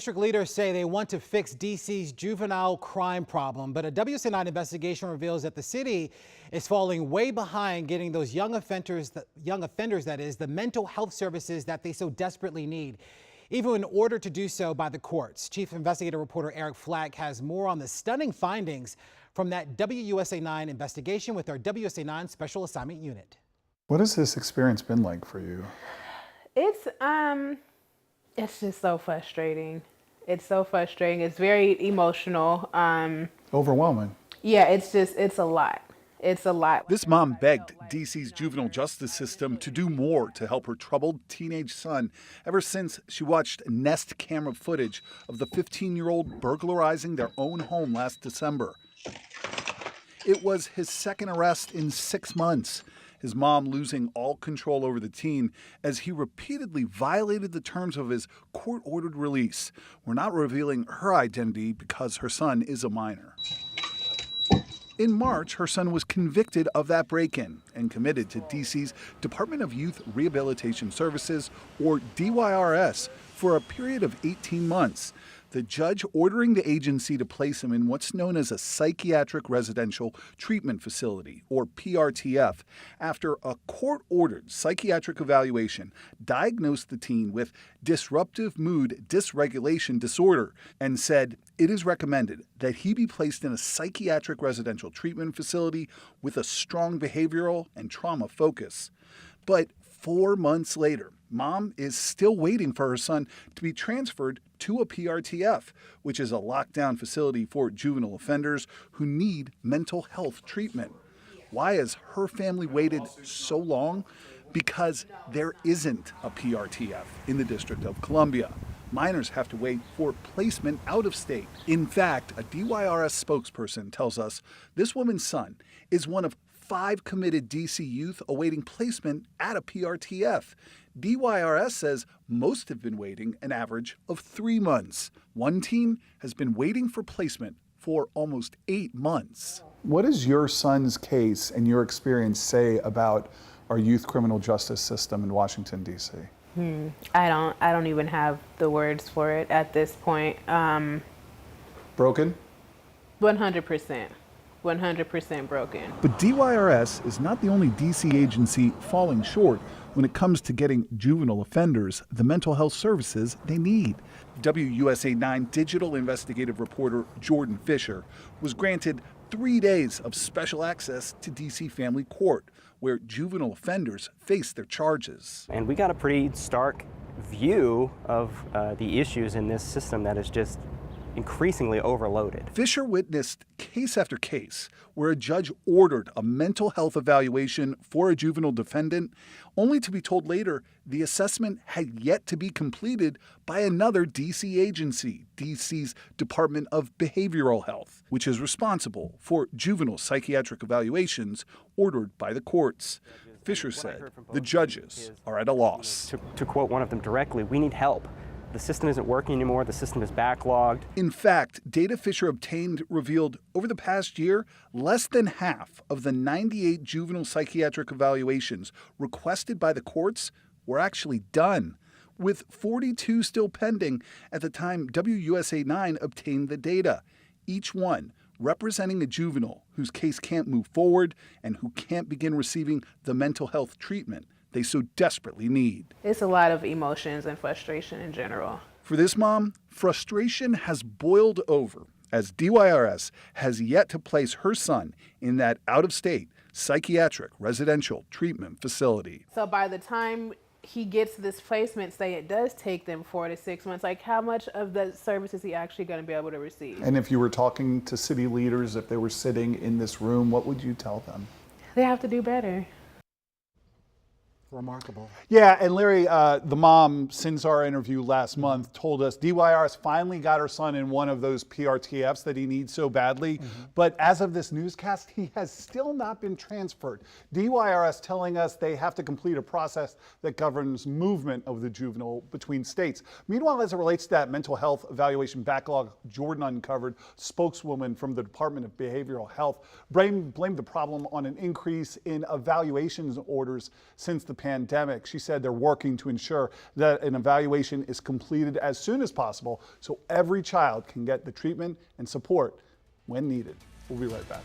District leaders say they want to fix D.C.'s juvenile crime problem, but a WUSA 9 investigation reveals that the city is falling way behind getting those young offenders, the mental health services that they so desperately need, even in order to do so by the courts. Chief Investigative Reporter Eric Flack has more on the stunning findings from that WUSA 9 investigation with our WUSA 9 Special Assignment Unit. What has this experience been like for you? It's just so frustrating. It's so frustrating. It's very emotional. Overwhelming. Yeah, it's a lot. It's a lot. This mom begged D.C.'s juvenile justice system to do more to help her troubled teenage son ever since she watched Nest camera footage of the 15-year-old burglarizing their own home last December. It was his second arrest in 6 months. His mom losing all control over the teen as he repeatedly violated the terms of his court-ordered release. We're not revealing her identity because her son is a minor. In March, her son was convicted of that break-in and committed to D.C.'s Department of Youth Rehabilitation Services, or DYRS, for a period of 18 months. The judge ordering the agency to place him in what's known as a psychiatric residential treatment facility, or PRTF, after a court-ordered psychiatric evaluation diagnosed the teen with disruptive mood dysregulation disorder and said it is recommended that he be placed in a psychiatric residential treatment facility with a strong behavioral and trauma focus. But 4 months later, Mom is still waiting for her son to be transferred to a PRTF, which is a lockdown facility for juvenile offenders who need mental health treatment. Why has her family waited so long? Because there isn't a PRTF in the District of Columbia. Minors have to wait for placement out of state. In fact, a DYRS spokesperson tells us this woman's son is one of 5 committed D.C. youth awaiting placement at a PRTF. DYRS says most have been waiting an average of 3 months. One teen has been waiting for placement for almost 8 months. What does your son's case and your experience say about our youth criminal justice system in Washington, D.C.? I don't even have the words for it at this point. Broken? 100%. 100% broken. But DYRS is not the only D.C. agency falling short when it comes to getting juvenile offenders the mental health services they need. WUSA 9 digital investigative reporter Jordan Fisher was granted 3 days of special access to D.C. Family Court, where juvenile offenders face their charges. And we got a pretty stark view of the issues in this system that is just increasingly overloaded. Fisher witnessed case after case where a judge ordered a mental health evaluation for a juvenile defendant, only to be told later the assessment had yet to be completed by another D.C. agency, D.C.'s Department of Behavioral Health, which is responsible for juvenile psychiatric evaluations ordered by the courts. Fisher said the judges are at a loss. To quote one of them directly, we need help. The system isn't working anymore. The system is backlogged. In fact, data Fisher obtained revealed over the past year, less than half of the 98 juvenile psychiatric evaluations requested by the courts were actually done, with 42 still pending at the time WUSA 9 obtained the data, each one representing a juvenile whose case can't move forward and who can't begin receiving the mental health treatment they so desperately need. It's a lot of emotions and frustration in general. For this mom, frustration has boiled over as DYRS has yet to place her son in that out-of-state psychiatric residential treatment facility. So by the time he gets this placement, say it does take them 4 to 6 months, like how much of the service is he actually going to be able to receive? And if you were talking to city leaders, if they were sitting in this room, what would you tell them? They have to do better. Remarkable. Yeah, and Larry, the mom, since our interview last month, told us DYRS finally got her son in one of those PRTFs that he needs so badly. But as of this newscast, he has still not been transferred. DYRS telling us they have to complete a process that governs movement of the juvenile between states. Meanwhile, as it relates to that mental health evaluation backlog, Jordan uncovered, spokeswoman from the Department of Behavioral Health, blamed the problem on an increase in evaluations orders since the pandemic. She said they're working to ensure that an evaluation is completed as soon as possible so every child can get the treatment and support when needed. We'll be right back.